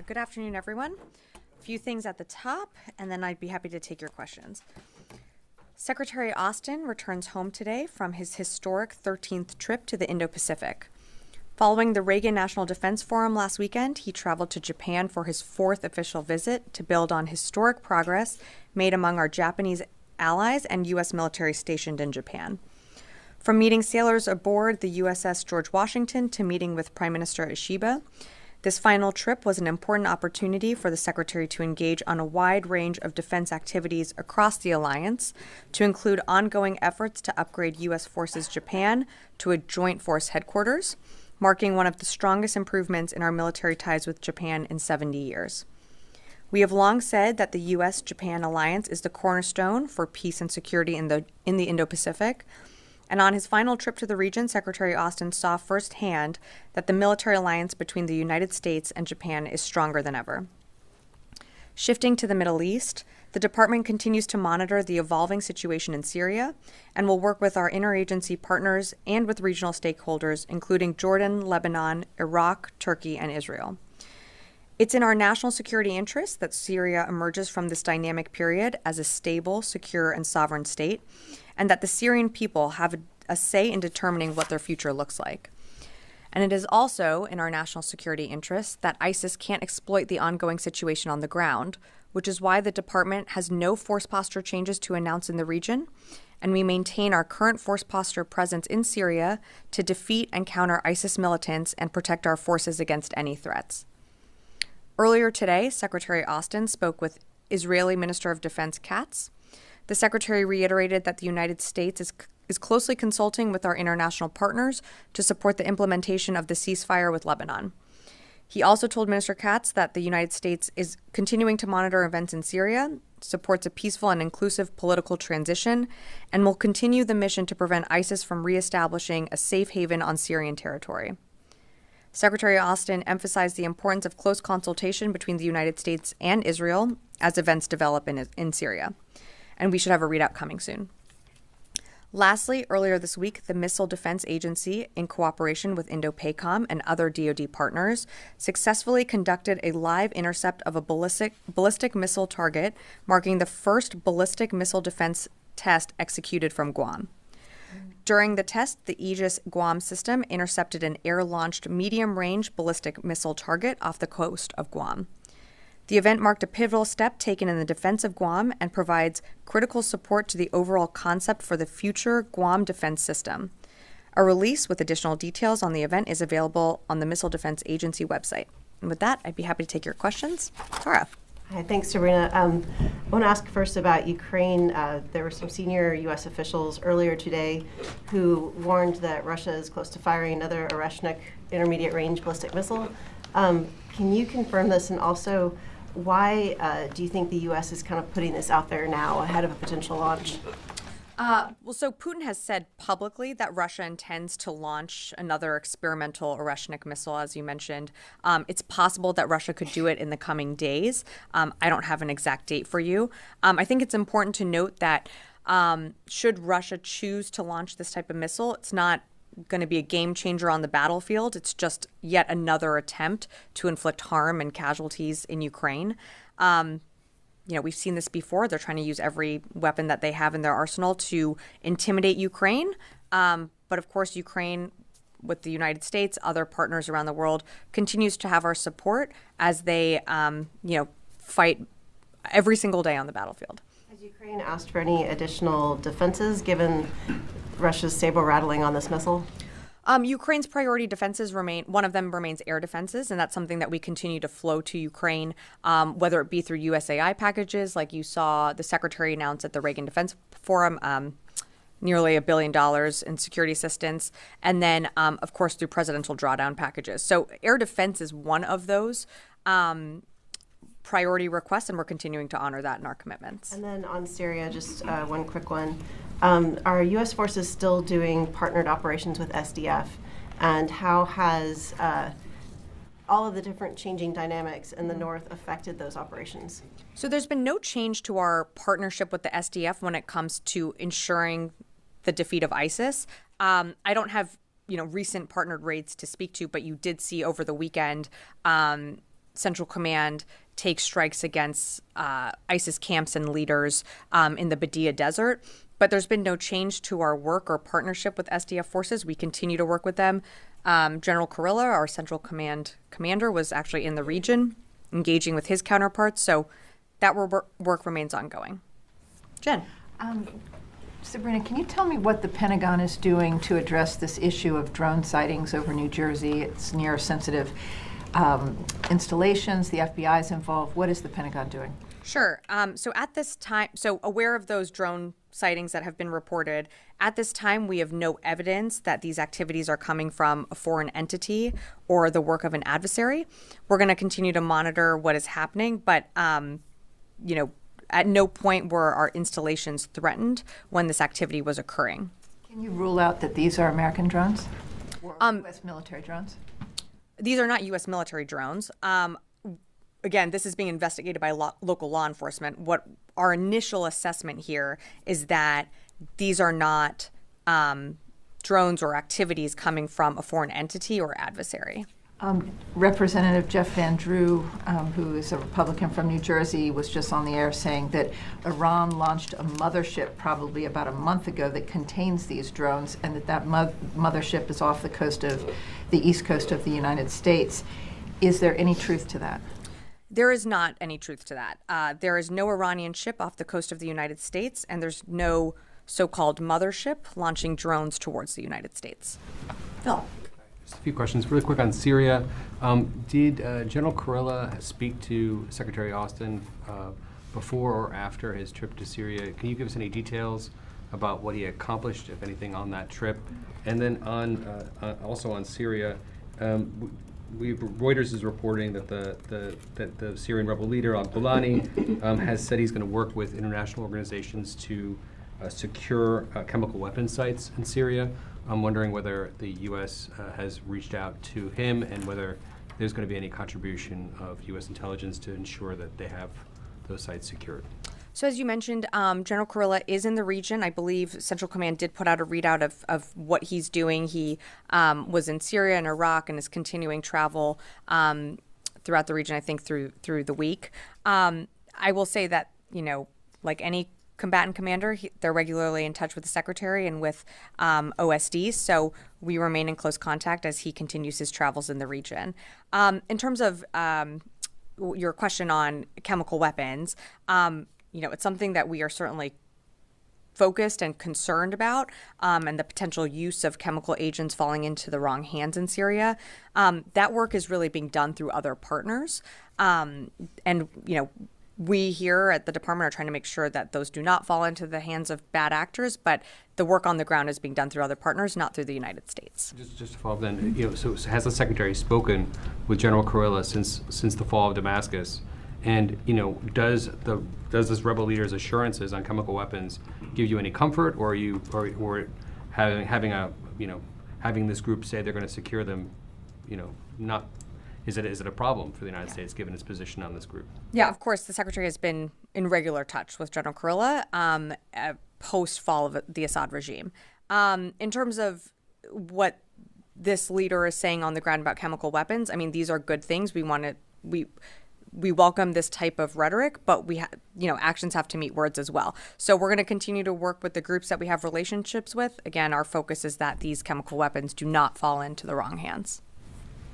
Good afternoon, everyone. A few things at the top, and then I'd be happy to take your questions. Secretary Austin returns home today from his historic 13th trip to the Indo-Pacific. Following the Reagan National Defense Forum last weekend, he traveled to Japan for his 4th official visit to build on historic progress made among our Japanese allies and U.S. military stationed in Japan. From meeting sailors aboard the USS George Washington to meeting with Prime Minister Ishiba, this final trip was an important opportunity for the Secretary to engage on a wide range of defense activities across the alliance, to include ongoing efforts to upgrade U.S. Forces Japan to a joint force headquarters, marking one of the strongest improvements in our military ties with Japan in 70 years. We have long said that the U.S.-Japan alliance is the cornerstone for peace and security in the Indo-Pacific. And on his final trip to the region, Secretary Austin saw firsthand that the military alliance between the United States and Japan is stronger than ever. Shifting to the Middle East, the department continues to monitor the evolving situation in Syria and will work with our interagency partners and with regional stakeholders, including Jordan, Lebanon, Iraq, Turkey, and Israel. It's in our national security interest that Syria emerges from this dynamic period as a stable, secure, and sovereign state, and that the Syrian people have a say in determining what their future looks like. And it is also in our national security interest that ISIS can't exploit the ongoing situation on the ground, which is why the department has no force posture changes to announce in the region, and we maintain our current force posture presence in Syria to defeat and counter ISIS militants and protect our forces against any threats. Earlier today, Secretary Austin spoke with Israeli Minister of Defense Katz. The Secretary reiterated that the United States is closely consulting with our international partners to support the implementation of the ceasefire with Lebanon. He also told Minister Katz that the United States is continuing to monitor events in Syria, supports a peaceful and inclusive political transition, and will continue the mission to prevent ISIS from reestablishing a safe haven on Syrian territory. Secretary Austin emphasized the importance of close consultation between the United States and Israel as events develop in Syria. And we should have a readout coming soon. Lastly, earlier this week, the Missile Defense Agency, in cooperation with INDOPACOM and other DoD partners, successfully conducted a live intercept of a ballistic missile target, marking the first ballistic missile defense test executed from Guam. During the test, the Aegis Guam system intercepted an air-launched medium-range ballistic missile target off the coast of Guam. The event marked a pivotal step taken in the defense of Guam and provides critical support to the overall concept for the future Guam defense system. A release with additional details on the event is available on the Missile Defense Agency website. And with that, I'd be happy to take your questions. Tara. Hi, thanks, Sabrina. I want to ask first about Ukraine. There were some senior U.S. officials earlier today who warned that Russia is close to firing another Oreshnik intermediate-range ballistic missile. Can you confirm this, and also why do you think the U.S. is kind of putting this out there now ahead of a potential launch? So Putin has said publicly that Russia intends to launch another experimental Oreshnik missile, as you mentioned. It's possible that Russia could do it in the coming days. I don't have an exact date for you. I think it's important to note that should Russia choose to launch this type of missile, it's not going to be a game changer on the battlefield. It's just yet another attempt to inflict harm and casualties in Ukraine. We've seen this before. They're trying to use every weapon that they have in their arsenal to intimidate Ukraine. But of course, Ukraine, with the United States, other partners around the world, continues to have our support as they, fight every single day on the battlefield. Has Ukraine asked for any additional defenses given Russia's saber-rattling on this missile? Ukraine's priority defenses one of them remains air defenses, and that's something that we continue to flow to Ukraine, whether it be through USAI packages, like you saw the Secretary announce at the Reagan Defense Forum, nearly $1 billion in security assistance, and then, of course, through presidential drawdown packages. So air defense is one of those priority requests, and we're continuing to honor that in our commitments. And then on Syria, just one quick one. Are U.S. forces still doing partnered operations with SDF? And how has all of the different changing dynamics in the north affected those operations? So there's been no change to our partnership with the SDF when it comes to ensuring the defeat of ISIS. I don't have recent partnered raids to speak to, but you did see over the weekend Central Command take strikes against ISIS camps and leaders in the Badia Desert. But there's been no change to our work or partnership with SDF forces. We continue to work with them. General Kurilla, our Central Command commander, was actually in the region engaging with his counterparts. So that work remains ongoing. Jen. Sabrina, can you tell me what the Pentagon is doing to address this issue of drone sightings over New Jersey? It's near sensitive installations. The FBI is involved. What is the Pentagon doing? Sure. So at this time, aware of those drone sightings that have been reported, at this time we have no evidence that these activities are coming from a foreign entity or the work of an adversary. We're going to continue to monitor what is happening, but at no point were our installations threatened when this activity was occurring. Can you rule out that these are American drones or U.S. military drones? These are not U.S. military drones. Again, this is being investigated by local law enforcement. What our initial assessment here is that these are not drones or activities coming from a foreign entity or adversary. Representative Jeff Van Drew, who is a Republican from New Jersey, was just on the air saying that Iran launched a mothership probably about a month ago that contains these drones, and that mothership is off the coast of the east coast of the United States. Is there any truth to that? There is not any truth to that. There is no Iranian ship off the coast of the United States, and there's no so-called mothership launching drones towards the United States. Phil. Just a few questions really quick on Syria. Did General Kurilla speak to Secretary Austin before or after his trip to Syria? Can you give us any details about what he accomplished, if anything, on that trip? And then also on Syria, Reuters is reporting that the Syrian rebel leader al-Golani has said he's going to work with international organizations to secure chemical weapons sites in Syria. I'm wondering whether the U.S. has reached out to him and whether there's going to be any contribution of U.S. intelligence to ensure that they have those sites secured. So as you mentioned, General Kurilla is in the region. I believe Central Command did put out a readout of what he's doing. He was in Syria and Iraq and is continuing travel throughout the region, I think, through the week. I will say that, like any combatant commander, they're regularly in touch with the Secretary and with OSD, so we remain in close contact as he continues his travels in the region. In terms of your question on chemical weapons, it's something that we are certainly focused and concerned about, and the potential use of chemical agents falling into the wrong hands in Syria. That work is really being done through other partners, we here at the department are trying to make sure that those do not fall into the hands of bad actors, but the work on the ground is being done through other partners, not through the United States. Just to follow up then, so has the Secretary spoken with General Kurilla since the fall of Damascus? And does this rebel leader's assurances on chemical weapons give you any comfort, or are you having this group say they're going to secure them, not? Is it a problem for the United States given its position on this group? Yeah, of course, the Secretary has been in regular touch with General Kurilla post-fall of the Assad regime. In terms of what this leader is saying on the ground about chemical weapons, I mean, these are good things. We welcome this type of rhetoric, but actions have to meet words as well. So we're going to continue to work with the groups that we have relationships with. Again, our focus is that these chemical weapons do not fall into the wrong hands.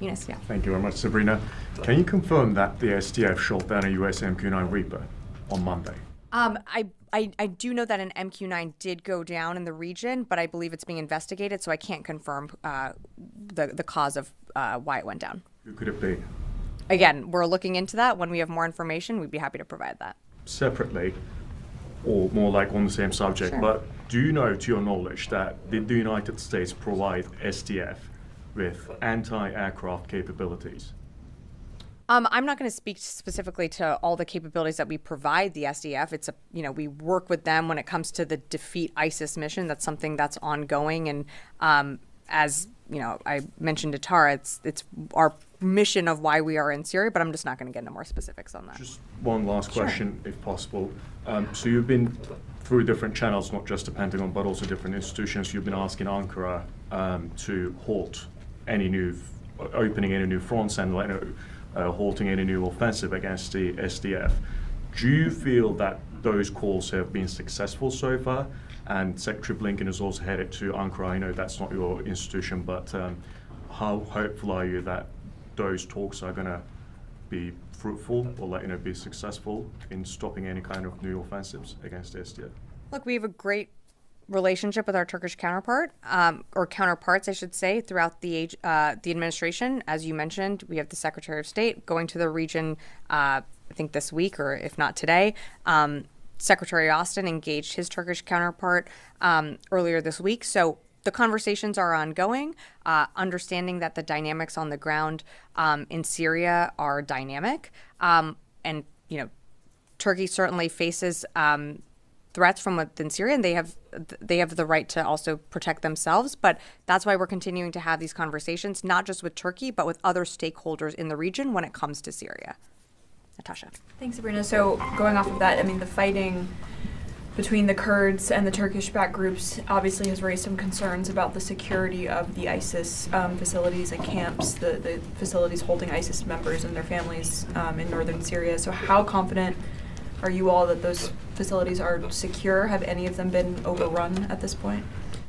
Yes, yeah. Thank you very much, Sabrina. Can you confirm that the SDF shot down a US MQ-9 Reaper on Monday? I do know that an MQ-9 did go down in the region, but I believe it's being investigated, so I can't confirm the cause of why it went down. Who could it be? Again, we're looking into that. When we have more information, we'd be happy to provide that. Separately, or more like on the same subject, Sure. But do you know, to your knowledge, that did the United States provide SDF with anti-aircraft capabilities? I'm not going to speak specifically to all the capabilities that we provide the SDF. It's we work with them when it comes to the defeat ISIS mission. That's something that's ongoing, and as I mentioned to Tara, it's our mission of why we are in Syria. But I'm just not going to get into more specifics on that. Just one last Sure. question, if possible. So you've been through different channels, not just the Pentagon, but also different institutions. You've been asking Ankara to halt opening any new fronts and halting any new offensive against the SDF. Do you feel that those calls have been successful so far? And Secretary Blinken is also headed to Ankara. I know that's not your institution, but how hopeful are you that those talks are going to be fruitful or be successful in stopping any kind of new offensives against the SDF? Look, we have a great relationship with our Turkish counterpart, or counterparts, I should say, throughout the administration. As you mentioned, we have the Secretary of State going to the region, I think this week, or if not today. Secretary Austin engaged his Turkish counterpart earlier this week. So the conversations are ongoing, understanding that the dynamics on the ground in Syria are dynamic. And, Turkey certainly faces threats from within Syria, and they have the right to also protect themselves. But that's why we're continuing to have these conversations, not just with Turkey, but with other stakeholders in the region when it comes to Syria. Natasha. Thanks, Sabrina. So going off of that, I mean, the fighting between the Kurds and the Turkish-backed groups obviously has raised some concerns about the security of the ISIS facilities and camps, the facilities holding ISIS members and their families in northern Syria. So how confident are you all that those facilities are secure? Have any of them been overrun at this point?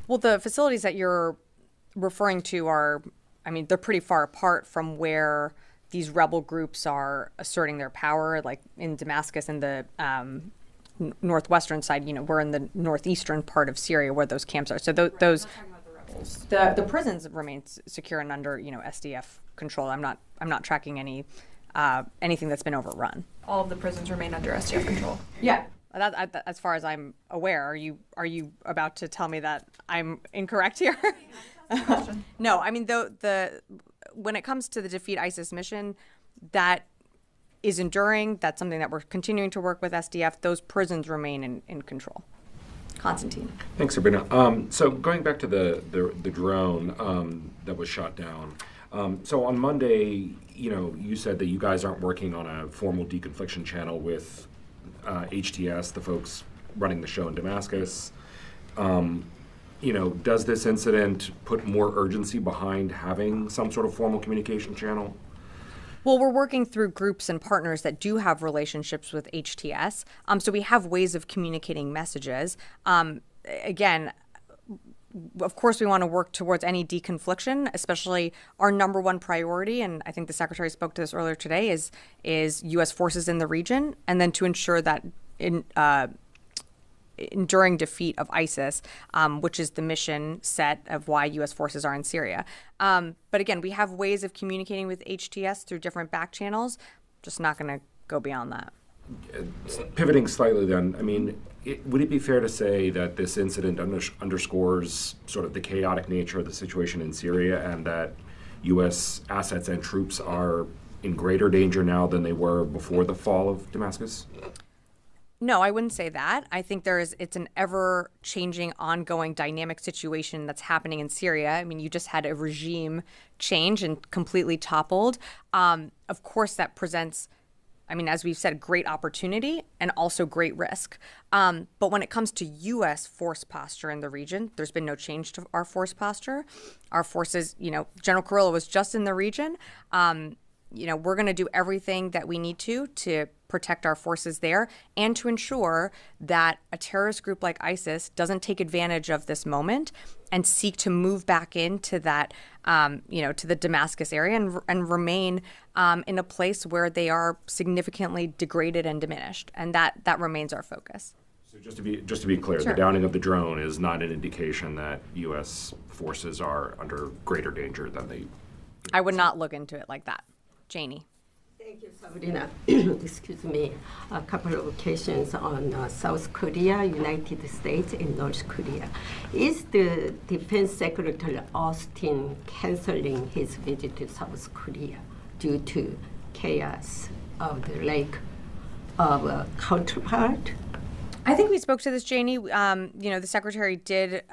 Well, the facilities that you're referring to are, they're pretty far apart from where these rebel groups are asserting their power, like in Damascus and the northwestern side. We're in the northeastern part of Syria where those camps are. So those, the prisons remain secure and under SDF control. I'm not tracking anything that's been overrun. All of the prisons remain under SDF control. Yeah. As far as I'm aware, are you about to tell me that I'm incorrect here? No, when it comes to the Defeat ISIS mission, that is enduring. That's something that we're continuing to work with SDF. Those prisons remain in control. Constantine. Thanks, Sabrina. So going back to the drone that was shot down. So on Monday, you said that you guys aren't working on a formal deconfliction channel with HTS, the folks running the show in Damascus. Does this incident put more urgency behind having some sort of formal communication channel? Well, we're working through groups and partners that do have relationships with HTS. So we have ways of communicating messages. Again, of course, we want to work towards any deconfliction, especially our number one priority, and I think the Secretary spoke to this earlier today, is U.S. forces in the region, and then to ensure that enduring defeat of ISIS, which is the mission set of why U.S. forces are in Syria. But again, we have ways of communicating with HTS through different back channels, just not going to go beyond that. Pivoting slightly then, would it be fair to say that this incident underscores sort of the chaotic nature of the situation in Syria and that U.S. assets and troops are in greater danger now than they were before the fall of Damascus? No, I wouldn't say that. I think it's an ever-changing, ongoing, dynamic situation that's happening in Syria. You just had a regime change and completely toppled. Of course, that presents, as we've said, great opportunity and also great risk. But when it comes to U.S. force posture in the region, there's been no change to our force posture. Our forces, General Kurilla was just in the region. We're going to do everything that we need to protect our forces there and to ensure that a terrorist group like ISIS doesn't take advantage of this moment and seek to move back into that, to the Damascus area and remain in a place where they are significantly degraded and diminished. And that remains our focus. So just to be clear, Sure. The downing of the drone is not an indication that U.S. forces are under greater danger than they. I would not look into it like that. Janie. Thank you, Sabrina. Excuse me. A couple of occasions on South Korea, United States, and North Korea. Is the Defense Secretary Austin canceling his visit to South Korea due to chaos of the lack of a counterpart? I think we spoke to this, Janie. The Secretary did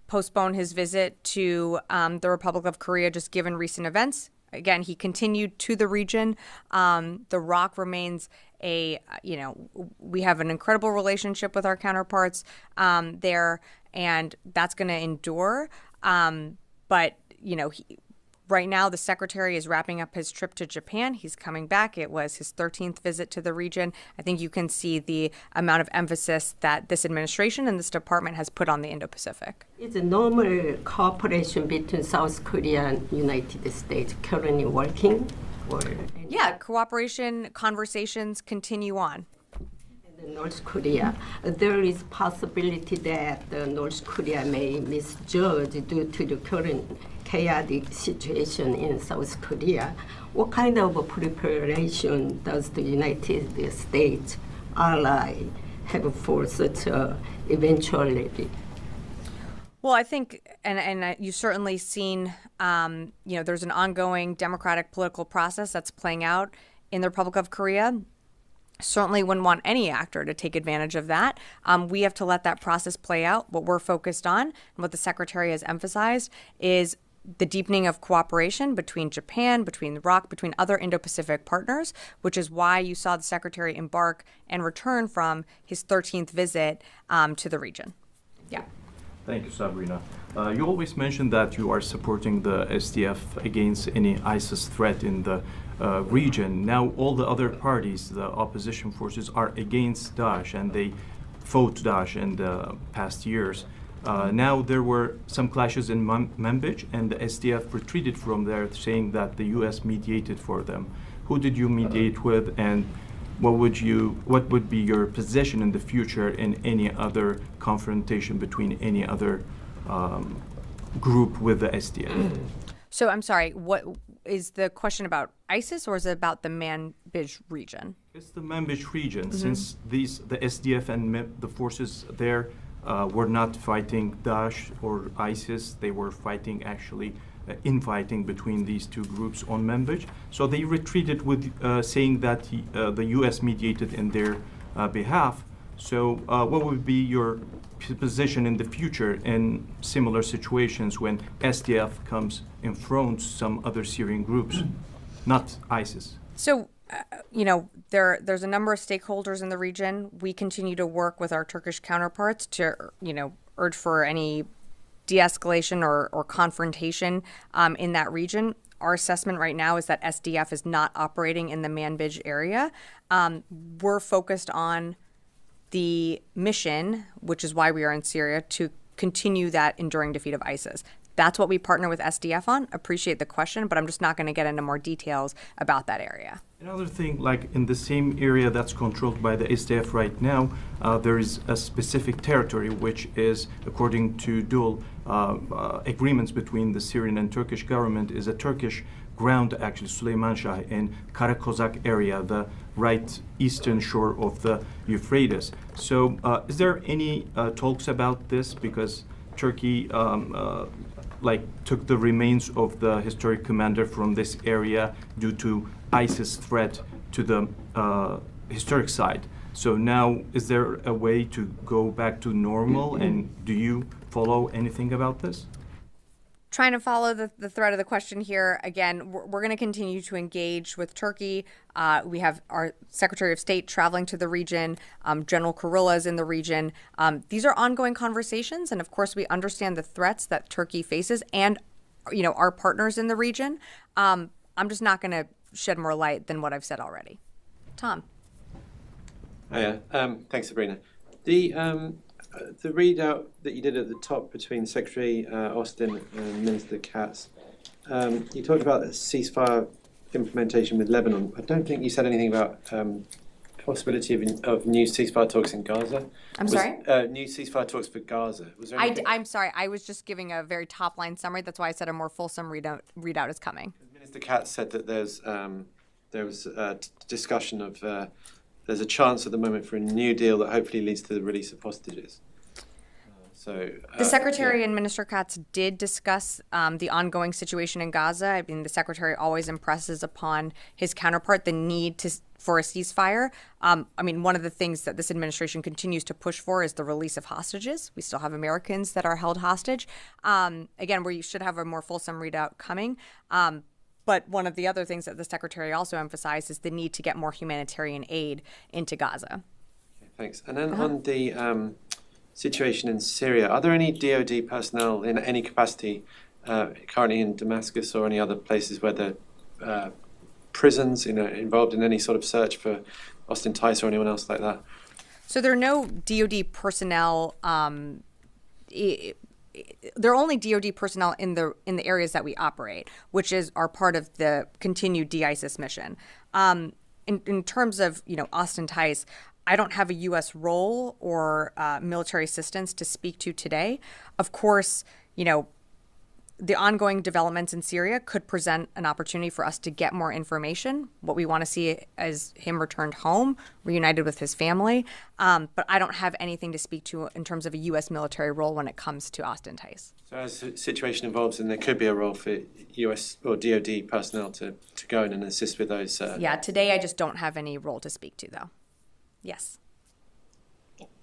postpone his visit to the Republic of Korea just given recent events. Again, he continued to the region. The ROC remains we have an incredible relationship with our counterparts there, and that's going to endure. But, Right now, the secretary is wrapping up his trip to Japan. He's coming back. It was his 13th visit to the region. I think you can see the amount of emphasis that this administration and this department has put on the Indo-Pacific. Is a normal cooperation between South Korea and United States currently working? Yeah, cooperation conversations continue on. North Korea, there is possibility that North Korea may misjudge due to the current chaotic situation in South Korea. What kind of preparation does the United States ally have for such a eventuality? Well, I think, and you've certainly seen, there's an ongoing democratic political process that's playing out in the Republic of Korea. Certainly wouldn't want any actor to take advantage of that. We have to let that process play out. What we're focused on and what the secretary has emphasized is the deepening of cooperation between Japan, between the ROC, between other Indo-Pacific partners, which is why you saw the secretary embark and return from his 13th visit to the region. Yeah. Thank you, Sabrina. You always mention that you are supporting the SDF against any ISIS threat in the region. Now all the other parties, the opposition forces, are against Daesh, and they fought Daesh in the past years. Now there were some clashes in Manbij, and the SDF retreated from there, saying that the U.S. mediated for them. Who did you mediate with, and what would be your position in the future in any other confrontation between any other group with the SDF? So I'm sorry, what is the question about ISIS, or is it about the Manbij region? It's the Manbij region, since the SDF and the forces there were not fighting Daesh or ISIS. They were fighting actually infighting between these two groups on Manbij. So they retreated with saying that the U.S. mediated in their behalf. So what would be your position in the future in similar situations when SDF comes in front some other Syrian groups, not ISIS? So, there's a number of stakeholders in the region. We continue to work with our Turkish counterparts to, urge for any de-escalation or confrontation in that region. Our assessment right now is that SDF is not operating in the Manbij area. We're focused on the mission, which is why we are in Syria, to continue that enduring defeat of ISIS. That's what we partner with SDF on. Appreciate the question, but I'm just not going to get into more details about that area. Another thing, like in the same area that's controlled by the SDF right now, there is a specific territory which is, according to dual agreements between the Syrian and Turkish government, is a Turkish ground, actually, Süleymanşah in Karakozak area, the right eastern shore of the Euphrates. So is there any talks about this? Because Turkey took the remains of the historic commander from this area due to ISIS threat to the historic site. So now, is there a way to go back to normal, and do you follow anything about this? Trying to follow the thread of the question here. Again, we're going to continue to engage with Turkey. We have our Secretary of State traveling to the region. General Kurilla is in the region. These are ongoing conversations, and of course, we understand the threats that Turkey faces, and our partners in the region. I'm just not going to shed more light than what I've said already. Tom. Hiya. Thanks, Sabrina. The readout that you did at the top between Secretary Austin and Minister Katz, you talked about the ceasefire implementation with Lebanon. I don't think you said anything about possibility of new ceasefire talks in Gaza. Sorry? New ceasefire talks for Gaza. Was there I'm sorry. I was just giving a very top-line summary. That's why I said a more fulsome readout is coming. Minister Katz said that there was a discussion of there's a chance at the moment for a new deal that hopefully leads to the release of hostages. The Secretary and Minister Katz did discuss the ongoing situation in Gaza. I mean, the Secretary always impresses upon his counterpart the need for a ceasefire. One of the things that this administration continues to push for is the release of hostages. We still have Americans that are held hostage. Again, we should have a more fulsome readout coming. But one of the other things that the Secretary also emphasized is the need to get more humanitarian aid into Gaza. Okay, thanks. And then on the situation in Syria, are there any DoD personnel in any capacity currently in Damascus or any other places where the prisons, involved in any sort of search for Austin Tice or anyone else like that? So there are no DoD personnel. There are only DoD personnel in the areas that we operate, which are part of the continued de-ISIS mission. In terms of Austin Tice, I don't have a U.S. role or military assistance to speak to today. Of course, the ongoing developments in Syria could present an opportunity for us to get more information. What we want to see is him returned home, reunited with his family. But I don't have anything to speak to in terms of a U.S. military role when it comes to Austin Tice. So as the situation evolves, then there could be a role for U.S. or DoD personnel to go in and assist with those. Yeah, today I just don't have any role to speak to, though. Yes.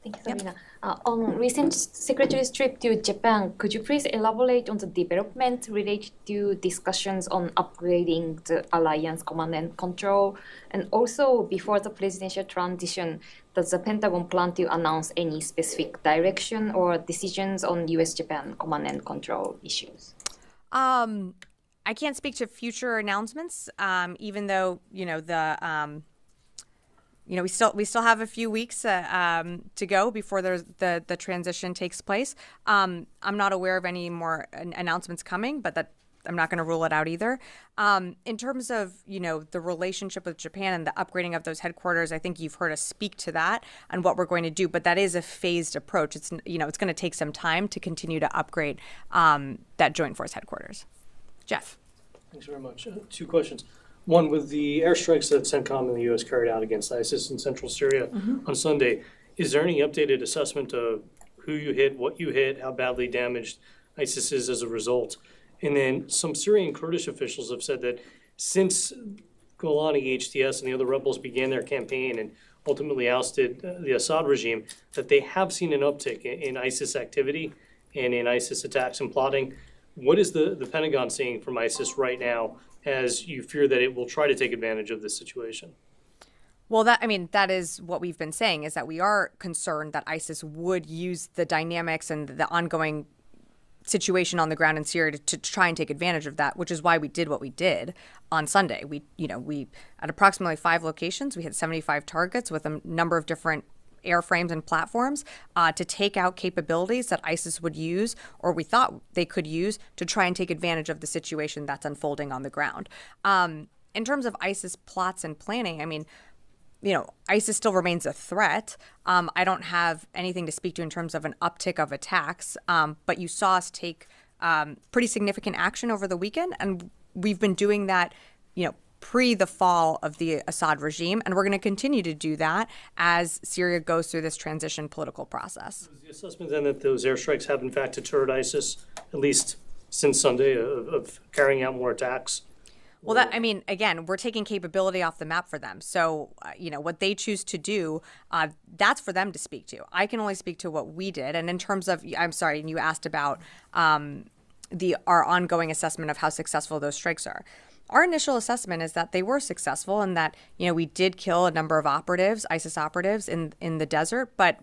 Thank you, Sabrina. On recent Secretary's trip to Japan, could you please elaborate on the development related to discussions on upgrading the alliance command and control? And also, before the presidential transition, does the Pentagon plan to announce any specific direction or decisions on U.S.-Japan command and control issues? I can't speak to future announcements, even though, we still have a few weeks to go before the transition takes place. I'm not aware of any more announcements coming, but I'm not going to rule it out either. In terms of the relationship with Japan and the upgrading of those headquarters, I think you've heard us speak to that and what we're going to do. But that is a phased approach. It's it's going to take some time to continue to upgrade that Joint Force headquarters. Jeff. Thanks very much. Two questions. One, with the airstrikes that CENTCOM and the U.S. carried out against ISIS in central Syria on Sunday, is there any updated assessment of who you hit, what you hit, how badly damaged ISIS is as a result? And then some Syrian Kurdish officials have said that since Golani, HTS, and the other rebels began their campaign and ultimately ousted the Assad regime, that they have seen an uptick in ISIS activity and in ISIS attacks and plotting. What is the Pentagon seeing from ISIS right now as you fear that it will try to take advantage of this situation? Well, that is what we've been saying, is that we are concerned that ISIS would use the dynamics and the ongoing situation on the ground in Syria to try and take advantage of that, which is why we did what we did on Sunday. We at approximately 5 locations, we hit 75 targets with a number of different airframes and platforms to take out capabilities that ISIS would use, or we thought they could use, to try and take advantage of the situation that's unfolding on the ground. In terms of ISIS plots and planning, ISIS still remains a threat. I don't have anything to speak to in terms of an uptick of attacks, but you saw us take pretty significant action over the weekend, and we've been doing that, pre the fall of the Assad regime, and we're going to continue to do that as Syria goes through this transition political process. Was the assessment then that those airstrikes have in fact deterred ISIS, at least since Sunday, of carrying out more attacks? Well, again, we're taking capability off the map for them. So, what they choose to do, that's for them to speak to. I can only speak to what we did. And in terms of, I'm sorry, and you asked about our ongoing assessment of how successful those strikes are. Our initial assessment is that they were successful and that, we did kill a number of operatives, ISIS operatives in the desert, but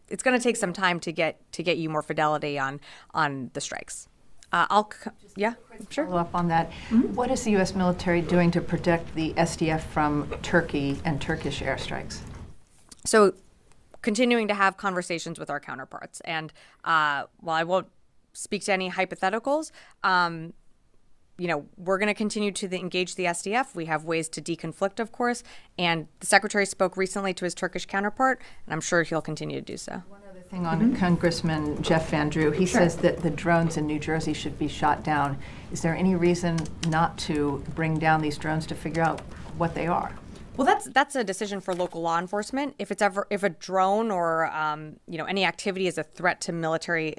it's going to take some time to get you more fidelity on the strikes. Sure. Follow up on that. Mm-hmm. What is the U.S. military doing to protect the SDF from Turkey and Turkish airstrikes? So, continuing to have conversations with our counterparts. And while I won't speak to any hypotheticals, we're going to continue to engage the SDF. We have ways to deconflict, of course. And the Secretary spoke recently to his Turkish counterpart, and I'm sure he'll continue to do so. Thing on Congressman Jeff Van Drew. He says that the drones in New Jersey should be shot down. Is there any reason not to bring down these drones to figure out what they are? Well, that's a decision for local law enforcement. If a drone or any activity is a threat to military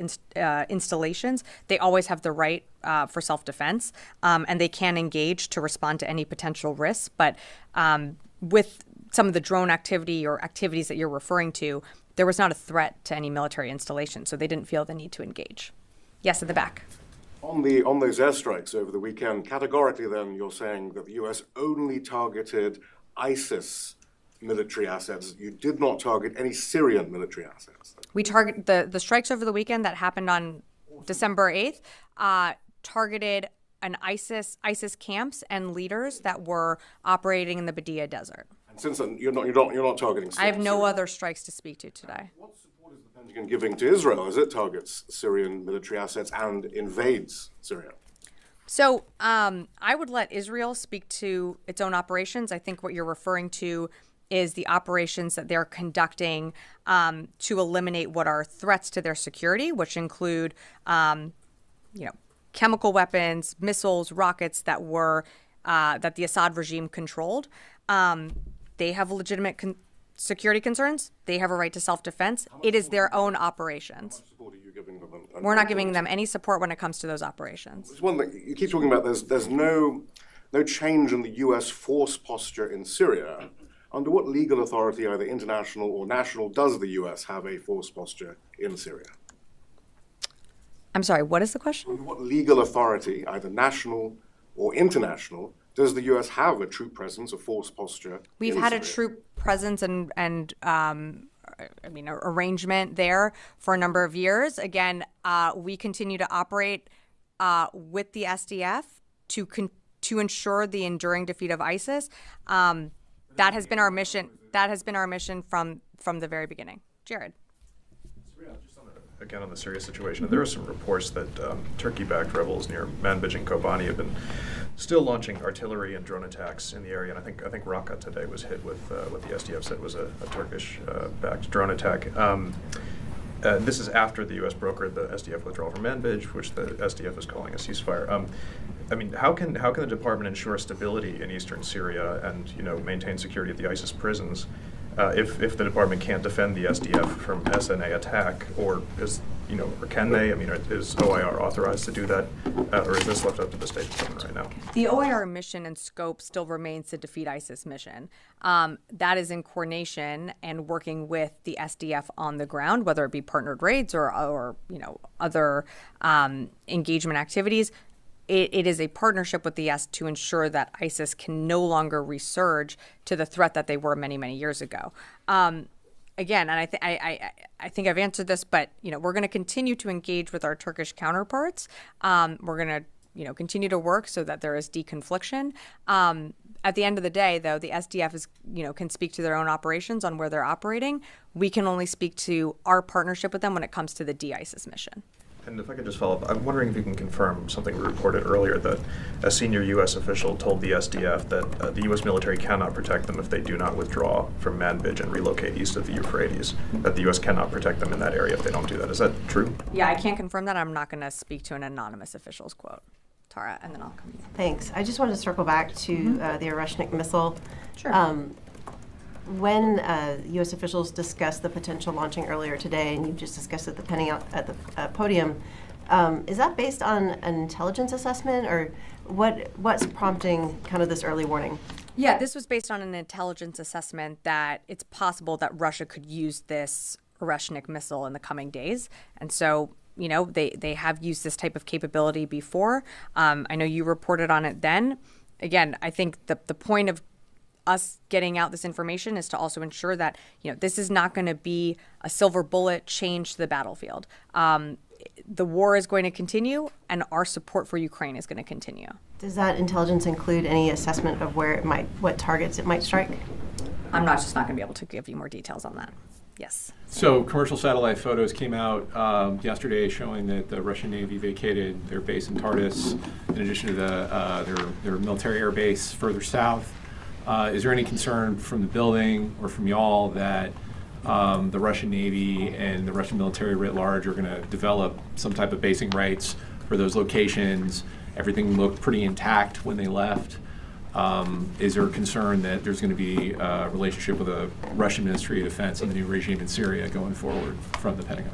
installations, they always have the right for self-defense, and they can engage to respond to any potential risks. But with some of the drone activity or activities that you're referring to, there was not a threat to any military installation, so they didn't feel the need to engage. Yes, at the back. On those airstrikes over the weekend, categorically then you're saying that the U.S. only targeted ISIS military assets. You did not target any Syrian military assets. We target the strikes over the weekend that happened on December 8th, targeted ISIS camps and leaders that were operating in the Badia Desert. And since then, you're not targeting Syria. I have no other strikes to speak to today. What support is the Pentagon giving to Israel as it targets Syrian military assets and invades Syria? So I would let Israel speak to its own operations. I think what you're referring to is the operations that they're conducting to eliminate what are threats to their security, which include, chemical weapons, missiles, rockets that were that the Assad regime controlled. They have legitimate security concerns. They have a right to self-defense. It is their own operations. How much support are you giving them? We're not giving them any support when it comes to those operations. There's one thing you keep talking about. There's no change in the U.S. force posture in Syria. Under what legal authority, either international or national, does the U.S. have a force posture in Syria? I'm sorry, what is the question? Under what legal authority, either national or international, does the U.S. have a troop presence, a force posture? We've had a troop presence and arrangement there for a number of years. Again, we continue to operate with the SDF to ensure the enduring defeat of ISIS. That has been our mission. That has been our mission from the very beginning. Jared. Again, on the Syria situation, there are some reports that Turkey-backed rebels near Manbij and Kobani have been still launching artillery and drone attacks in the area. And I think Raqqa today was hit with what the SDF said was a Turkish-backed drone attack. This is after the U.S. brokered the SDF withdrawal from Manbij, which the SDF is calling a ceasefire. How can the department ensure stability in eastern Syria and maintain security at the ISIS prisons if the department can't defend the SDF from SNA attack, or can they? Is OIR authorized to do that, or is this left up to the State Department right now? The OIR mission and scope still remains to defeat ISIS mission. That is in coordination and working with the SDF on the ground, whether it be partnered raids or other engagement activities. It is a partnership with the S to ensure that ISIS can no longer resurge to the threat that they were many, many years ago. Again, and I think I've answered this, but we're going to continue to engage with our Turkish counterparts. We're going to continue to work so that there is deconfliction. At the end of the day, though, the SDF is can speak to their own operations on where they're operating. We can only speak to our partnership with them when it comes to the de-ISIS mission. And if I could just follow up, I'm wondering if you can confirm something we reported earlier, that a senior U.S. official told the SDF that the U.S. military cannot protect them if they do not withdraw from Manbij and relocate east of the Euphrates, that the U.S. cannot protect them in that area if they don't do that. Is that true? Yeah, I can't confirm that. I'm not going to speak to an anonymous official's quote. Tara, and then I'll come to you. Thanks. I just wanted to circle back to the Oрешnik missile. Sure. When U.S. officials discussed the potential launching earlier today, and you just discussed it at the podium, is that based on an intelligence assessment, or what's prompting kind of this early warning? Yeah, this was based on an intelligence assessment that it's possible that Russia could use this Oрешnik missile in the coming days, and so they have used this type of capability before. I know you reported on it then. Again, I think the point of us getting out this information is to also ensure that this is not going to be a silver bullet change to the battlefield. The war is going to continue, and our support for Ukraine is going to continue. Does that intelligence include any assessment of what targets it might strike? I'm not going to be able to give you more details on that. Yes. So commercial satellite photos came out yesterday showing that the Russian Navy vacated their base in Tartus, in addition to their military air base further south. Is there any concern from the building or from y'all that the Russian Navy and the Russian military writ large are going to develop some type of basing rights for those locations? Everything looked pretty intact when they left. Is there a concern that there's going to be a relationship with the Russian Ministry of Defense and the new regime in Syria going forward from the Pentagon?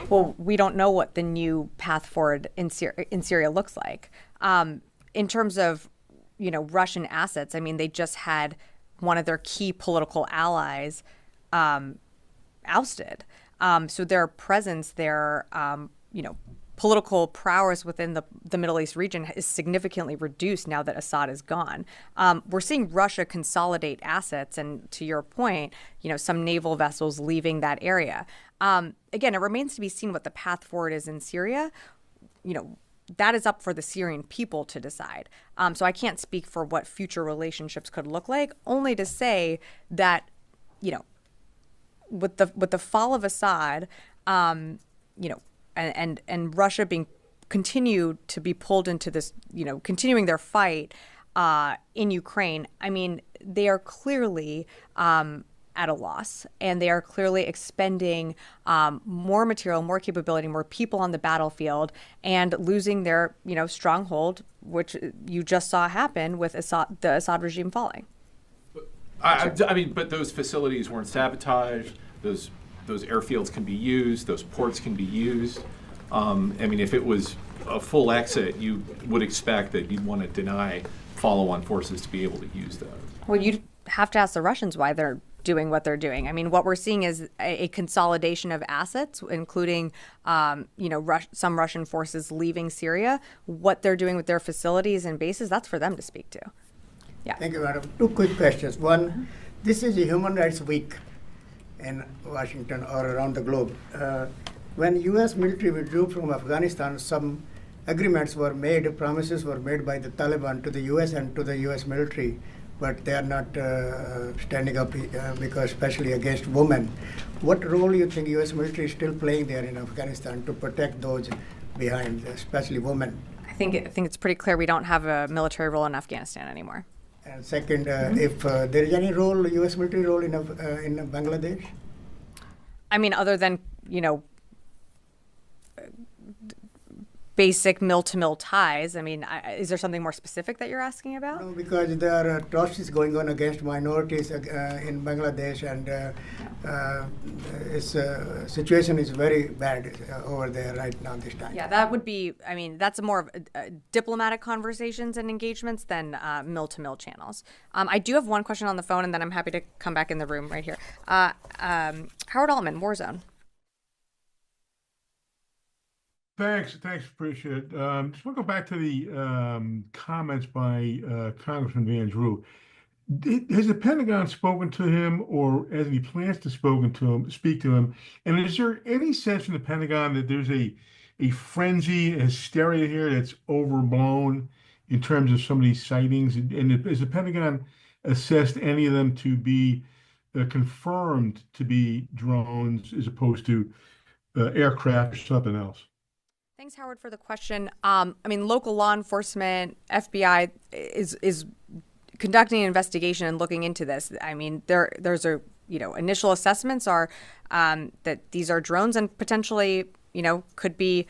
Well, we don't know what the new path forward in Syria looks like. In terms of Russian assets, they just had one of their key political allies ousted. So their presence, their political prowess within the Middle East region is significantly reduced now that Assad is gone. We're seeing Russia consolidate assets, and to your point, some naval vessels leaving that area. Again, it remains to be seen what the path forward is in Syria. that is up for the Syrian people to decide. So I can't speak for what future relationships could look like, only to say that, you know, with the fall of Assad, you know, and Russia being continued to be pulled into this, you know, continuing their fight in Ukraine, I mean, they are clearly at a loss, and they are clearly expending more material, more capability, more people on the battlefield, and losing their, you know, stronghold, which you just saw happen with the Assad regime falling. I mean, but those facilities weren't sabotaged. Those airfields can be used. Those ports can be used. I mean, if it was a full exit, you would expect that you'd want to deny follow-on forces to be able to use those. Well, you'd have to ask the Russians why they're doing what they're doing. I mean, what we're seeing is a consolidation of assets, including, you know, some Russian forces leaving Syria. What they're doing with their facilities and bases, that's for them to speak to. Yeah. Thank you, madam. Two quick questions. One, this is a Human Rights Week in Washington or around the globe. When U.S. military withdrew from Afghanistan, some agreements were made, promises were made by the Taliban to the U.S. and to the U.S. military, but they are not standing up because especially against women. What role do you think U.S. military is still playing there in Afghanistan to protect those behind, especially women? I think it's pretty clear we don't have a military role in Afghanistan anymore. And second, if there is any role, U.S. military role in Bangladesh? I mean, other than, you know, basic mill-to-mill ties. I mean, is there something more specific that you're asking about? No, because there are atrocities going on against minorities in Bangladesh, and its situation is very bad over there right now this time. Yeah, that would be, I mean, that's more of diplomatic conversations and engagements than mill-to-mill channels. I do have one question on the phone, and then I'm happy to come back in the room right here. Howard Altman, Warzone. Thanks, appreciate it. Just want to go back to the comments by Congressman Van Drew. Has the Pentagon spoken to him, or has any plans to speak to him? And is there any sense from the Pentagon that there's a frenzy, a hysteria here that's overblown in terms of some of these sightings? And has the Pentagon assessed any of them to be confirmed to be drones as opposed to aircraft or something else? Thanks, Howard, for the question. I mean, local law enforcement, FBI is conducting an investigation and looking into this. I mean, there's a, you know, initial assessments are that these are drones and potentially, you know, could be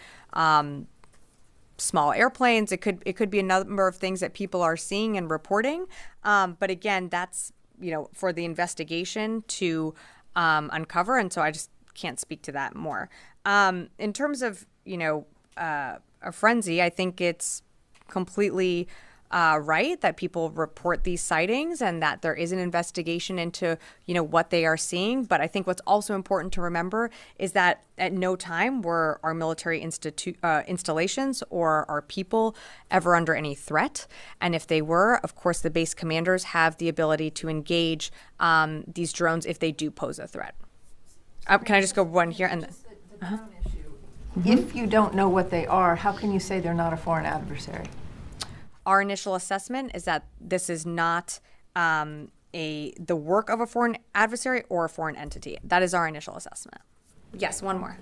small airplanes. It could be a number of things that people are seeing and reporting. But again, that's, you know, for the investigation to uncover, and so I just can't speak to that more. In terms of, you know, a frenzy, I think it's completely right that people report these sightings and that there is an investigation into, you know, what they are seeing. But I think what's also important to remember is that at no time were our military installations or our people ever under any threat. And if they were, of course, the base commanders have the ability to engage these drones if they do pose a threat. Can I just go one here? And If you don't know what they are, how can you say they're not a foreign adversary? Our initial assessment is that this is not the work of a foreign adversary or a foreign entity. That is our initial assessment. Yes, one more.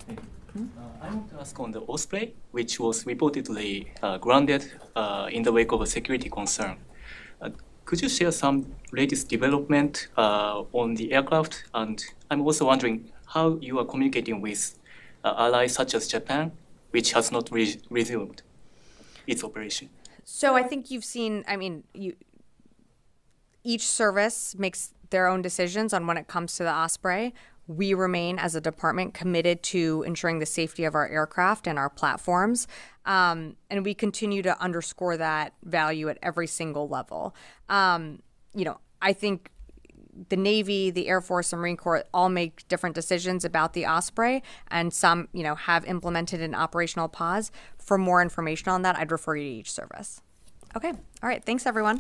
I want to ask on the Osprey, which was reportedly grounded in the wake of a security concern. Could you share some latest development on the aircraft? And I'm also wondering how you are communicating with allies such as Japan, which has not resumed its operation. So I think you've seen, I mean, each service makes their own decisions on when it comes to the Osprey. We remain, as a department, committed to ensuring the safety of our aircraft and our platforms. And we continue to underscore that value at every single level. You know, I think the Navy, the Air Force, and Marine Corps all make different decisions about the Osprey, and some, you know, have implemented an operational pause. For more information on that, I'd refer you to each service. Okay. All right. Thanks, everyone.